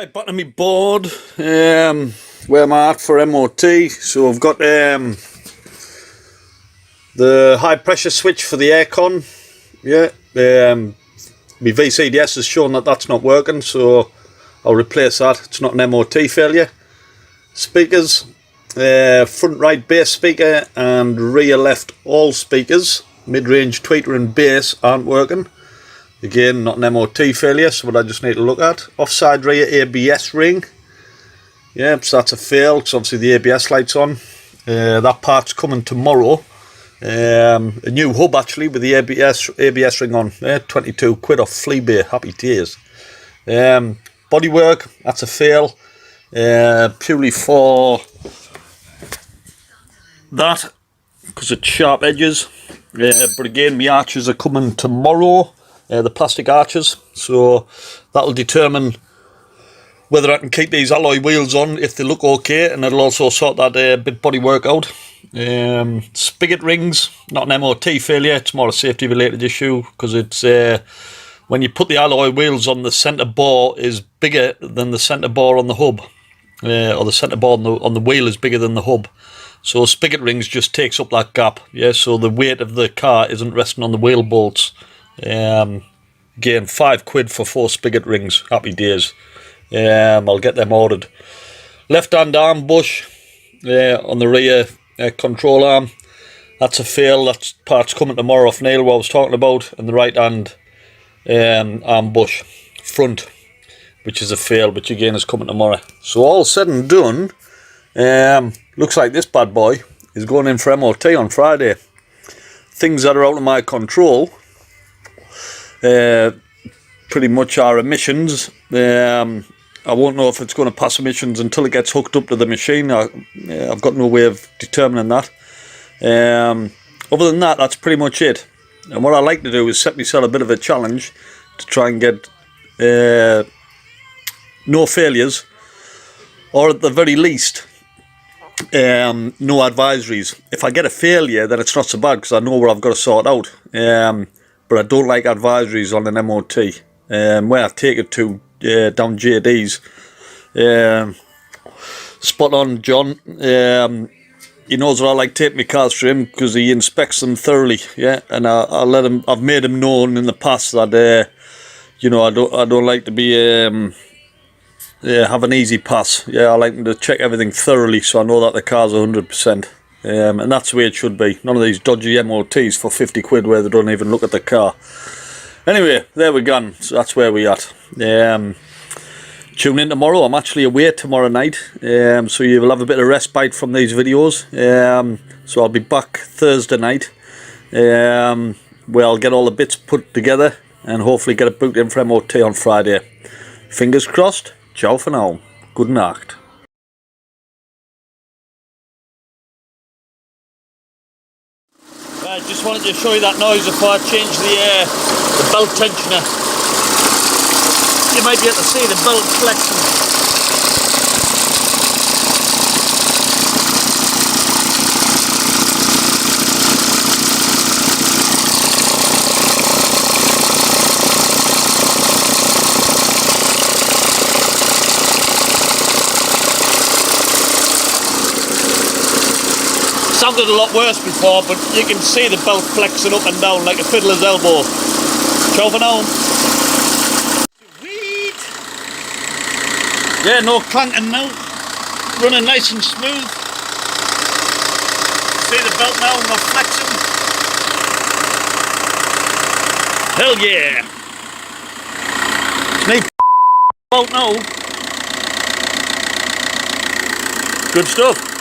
Right, back to my board, where I'm at for MOT. So I've got the high pressure switch for the aircon. Yeah, my VCDS has shown that that's not working, so I'll replace that. It's not an MOT failure. Speakers, front right bass speaker and rear left all speakers, mid-range tweeter and bass aren't working. Again, not an MOT failure, so what I just need to look at. Offside rear ABS ring. Yeah, so that's a fail, because obviously the ABS light's on. That part's coming tomorrow. A new hub actually with the ABS ring on. 22 quid off Fleabay, happy days. Bodywork, that's a fail. Purely for that, because it's sharp edges. But again, my arches are coming tomorrow. The plastic arches, so that'll determine whether I can keep these alloy wheels on if they look okay, and it'll also sort that bit bodywork out. Spigot rings, not an MOT failure, it's more a safety related issue, because it's when you put the alloy wheels on, the centre bore is bigger than the centre bore on the hub, or the centre bore on the wheel is bigger than the hub, so spigot rings just takes up that gap. Yeah, so the weight of the car isn't resting on the wheel bolts. Again, 5 quid for 4 spigot rings, happy days. I'll get them ordered. Left hand arm bush on the rear control arm, that's a fail. That part's coming tomorrow off Neil, what I was talking about. And the right hand arm bush front, which is a fail, which again is coming tomorrow. So all said and done, looks like this bad boy is going in for MOT on Friday. Things that are out of my control pretty much are emissions. I won't know if it's going to pass emissions until it gets hooked up to the machine. I've got no way of determining that. Other than that, that's pretty much it. And what I like to do is set myself a bit of a challenge to try and get no failures, or at the very least no advisories. If I get a failure, then it's not so bad, because I know where I've got to sort out. But I don't like advisories on an MOT. Where I take it to down JD's, spot on John. He knows that I like taking my cars to him, because he inspects them thoroughly. Yeah, and I let him. I've made him known in the past that you know, I don't like to be have an easy pass. Yeah, I like him to check everything thoroughly, so I know that the car's 100%. And that's the way it should be. None of these dodgy MOTs for 50 quid where they don't even look at the car. Anyway, there we go. So that's where we at. Tune in tomorrow. I'm actually away tomorrow night, so you will have a bit of respite from these videos. So I'll be back Thursday night, where I'll get all the bits put together and hopefully get it booked in for MOT on Friday. Fingers crossed. Ciao for now. Good night. I just wanted to show you that noise before I change the belt tensioner. You might be able to see the belt flexing. Sounded a lot worse before, but you can see the belt flexing up and down like a fiddler's elbow. Ciao for now. Sweet. Yeah, no clanking now. Running nice and smooth. See the belt now, not flexing. Hell yeah. It's me belt now. Good stuff.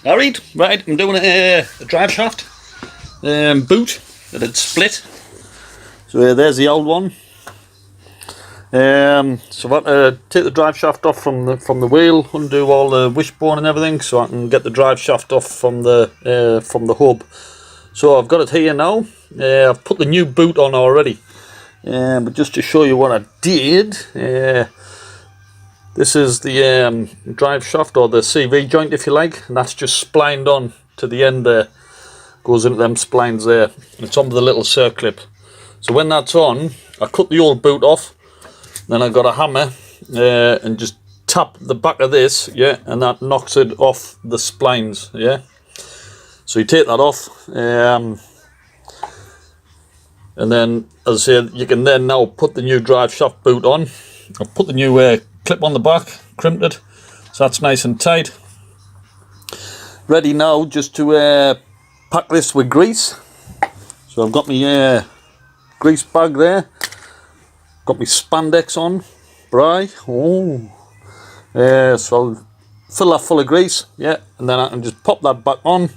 Alright, right, I'm doing a drive shaft boot that had split. So there's the old one. So I've got to take the drive shaft off from the wheel, undo all the wishbone and everything, so I can get the drive shaft off from the hub. So I've got it here now. I've put the new boot on already. But just to show you what I did, this is the drive shaft, or the CV joint if you like, and that's just splined on to the end there, goes into them splines there, and it's on with a little circlip. So when that's on, I cut the old boot off, then I got a hammer and just tap the back of this, yeah, and that knocks it off the splines, yeah. So you take that off, and then, as I say, you can then now put the new drive shaft boot on. I've put the new clip on the back, crimped it, so that's nice and tight. Ready now just to pack this with grease. So I've got my grease bag there, got my spandex on, bry. So I'll fill that full of grease, yeah, and then I can just pop that back on.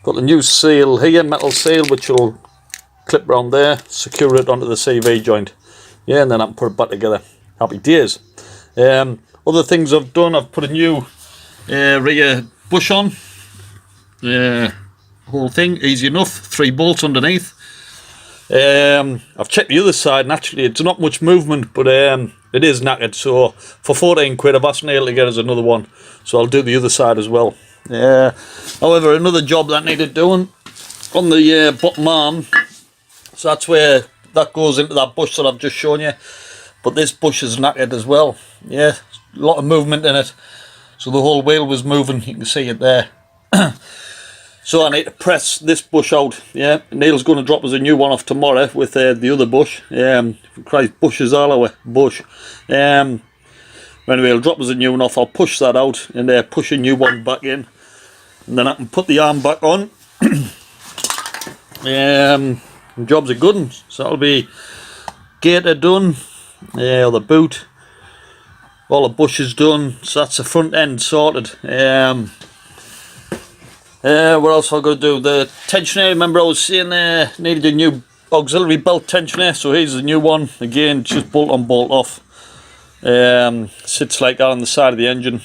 Got the new seal here, metal seal, which will clip round there, secure it onto the CV joint, yeah, and then I can put it back together. Happy days. Other things I've done, I've put a new rear bush on, whole thing, easy enough, 3 bolts underneath. I've checked the other side, and actually it's not much movement, but it is knackered, so for 14 quid I've asked Neil to get us another one, so I'll do the other side as well. However, another job that needed doing on the bottom arm, so that's where that goes into that bush that I've just shown you, but this bush is knackered as well, yeah, a lot of movement in it, so the whole wheel was moving, you can see it there. So I need to press this bush out, yeah. Neil's going to drop us a new one off tomorrow with the other bush. Christ, bushes all our bush. Anyway, he'll drop us a new one off, I'll push that out and push a new one back in. And then I can put the arm back on. Job's a good one, so that'll be gator done, the boot, all the bushes done, so that's the front end sorted. What else I've got to do? The tensioner, remember I was saying needed a new auxiliary belt tensioner, so here's the new one, again just bolt on bolt off. Sits like that on the side of the engine.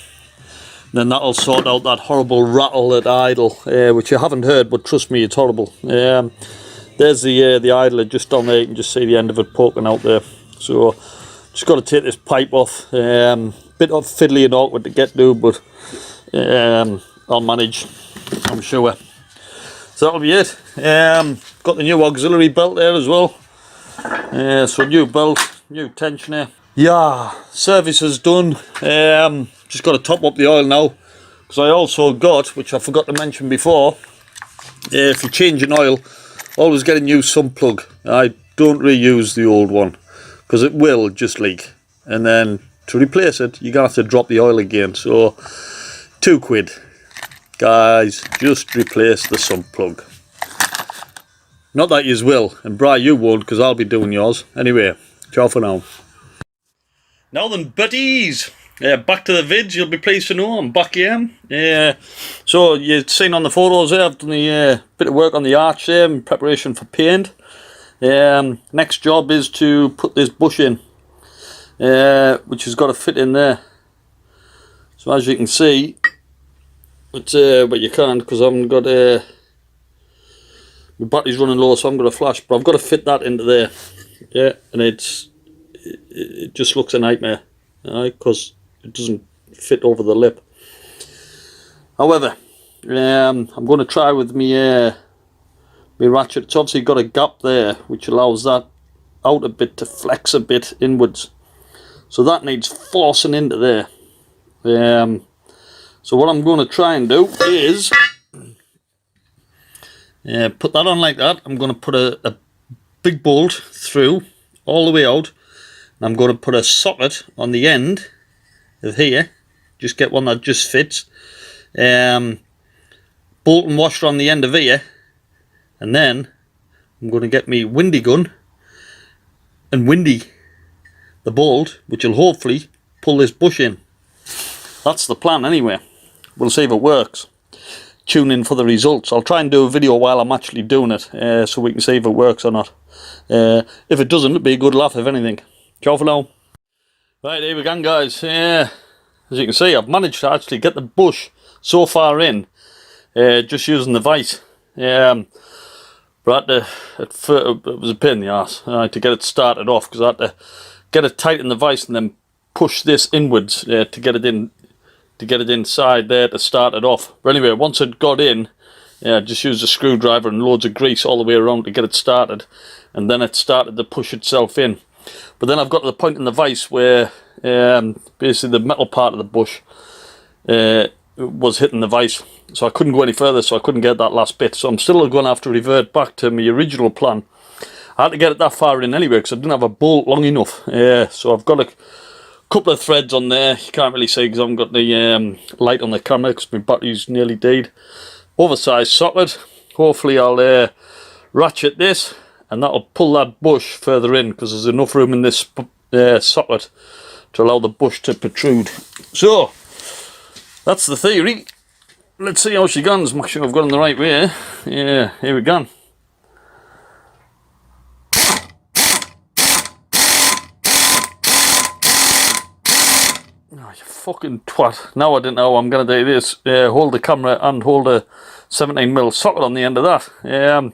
Then that'll sort out that horrible rattle at idle, which you haven't heard, but trust me, it's horrible. There's the idler just down there, you can just see the end of it poking out there. So just got to take this pipe off. Bit of fiddly and awkward to get to, but I'll manage, I'm sure. So that'll be it. Got the new auxiliary belt there as well. So new belt, new tensioner. Yeah, service is done. Just got to top up the oil now, because I also got, which I forgot to mention before, if you're changing oil, always get a new sump plug. I don't reuse the old one because it will just leak, and then to replace it you're gonna have to drop the oil again. So £2, guys, just replace the sump plug. Not that yous will, and Bri, you won't, because I'll be doing yours anyway. Ciao for now. Now then, buddies, back to the vids. You'll be pleased to know I'm back here. So you've seen on the photos there, I've done a bit of work on the arch there in preparation for paint. Next job is to put this bush in, which has got to fit in there. So as you can see, it's but you can't because I haven't got my battery's running low, so I'm going to flash. But I've got to fit that into there. Yeah, and it just looks a nightmare, because it doesn't fit over the lip. However, I'm going to try with me my ratchet. It's obviously got a gap there which allows that out a bit to flex a bit inwards, so that needs forcing into there. So what I'm going to try and do is put that on like that. I'm going to put a big bolt through all the way out, and I'm going to put a socket on the end of here, just get one that just fits, bolt and washer on the end of here, and then I'm going to get me windy gun and windy the bolt, which will hopefully pull this bush in. That's the plan anyway. We'll see if it works. Tune in for the results. I'll try and do a video while I'm actually doing it, so we can see if it works or not. If it doesn't, it'll be a good laugh if anything. Ciao for now. Right, here we go, guys. As you can see, I've managed to actually get the bush so far in, just using the vise. But I had to, it was a pain in the arse to get it started off, because I had to get it tight in the vise and then push this inwards to get it in, to get it inside there to start it off. But anyway, once it got in, I just used a screwdriver and loads of grease all the way around to get it started, and then it started to push itself in. But then I've got to the point in the vise where basically the metal part of the bush was hitting the vise, so I couldn't go any further, so I couldn't get that last bit. So I'm still going to have to revert back to my original plan. I had to get it that far in anyway because I didn't have a bolt long enough. So I've got a couple of threads on there. You can't really see because I haven't got the light on the camera because my battery's nearly dead. Oversized socket. Hopefully I'll ratchet this and that'll pull that bush further in, because there's enough room in this socket to allow the bush to protrude. So that's the theory. Let's see how she goes. Make sure I've got in the right way. Yeah, here we go. Oh, you fucking twat. Now I don't know how I'm going to do this. Hold the camera and hold a 17mm socket on the end of that.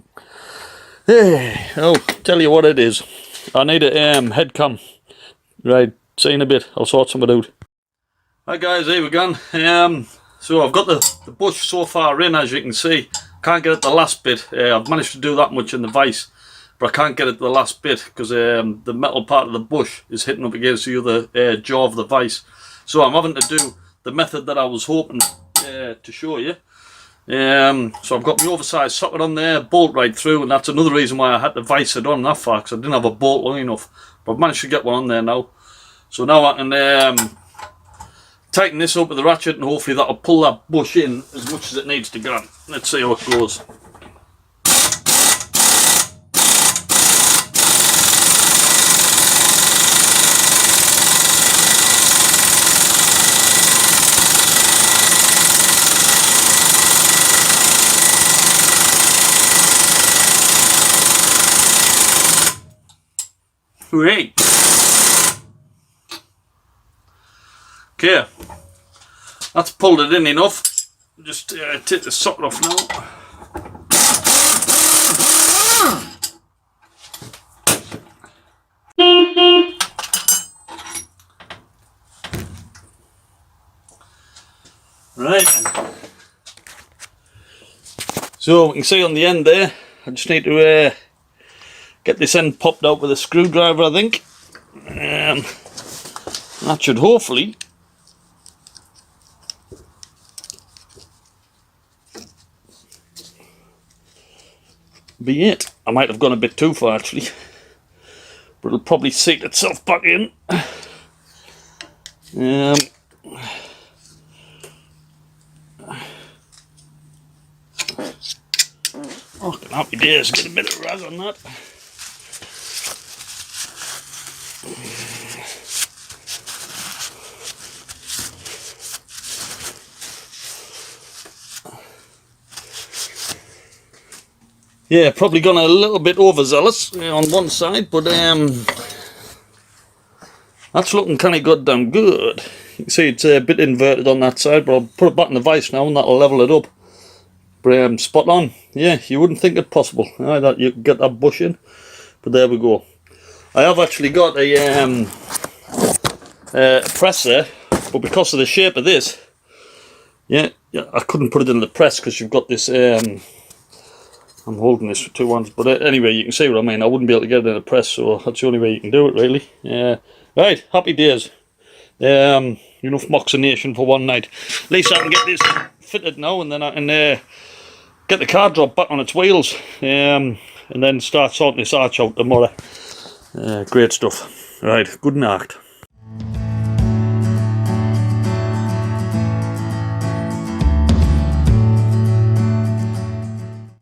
I'll tell you what it is. I need a head cam. Right, see you in a bit. I'll sort something out. Hi guys, here we go. So I've got the bush so far in, as you can see. Can't get at the last bit. I've managed to do that much in the vise, but I can't get at the last bit because the metal part of the bush is hitting up against the other jaw of the vise. So I'm having to do the method that I was hoping to show you. So I've got my oversized socket on there, bolt right through, and that's another reason why I had to vise it on that far, because I didn't have a bolt long enough. But I've managed to get one on there now. So now I can tighten this up with the ratchet, and hopefully that'll pull that bush in as much as it needs to go. Let's see how it goes. Great. Okay, that's pulled it in enough. Just take the socket off now. Right. So we can see on the end there, I just need to get this end popped out with a screwdriver, I think. That should hopefully be it. I might have gone a bit too far actually, but it'll probably seat itself back in. Oh, happy days, get a bit of rag on that. Yeah, probably gone a little bit overzealous on one side, but that's looking kind of goddamn good. You can see it's a bit inverted on that side, but I'll put it back in the vise now and that'll level it up. But spot on. Yeah, you wouldn't think it possible that you could get that bush in, but there we go. I have actually got a press there, but because of the shape of this, yeah, I couldn't put it in the press because you've got this. I'm holding this with two hands, but anyway, you can see what I mean. I wouldn't be able to get it in a press, so that's the only way you can do it, really. Right, happy days. Enough moxination for one night. At least I can get this fitted now, and then I can get the car drop back on its wheels, and then start sorting this arch out tomorrow. Great stuff. Right, good night.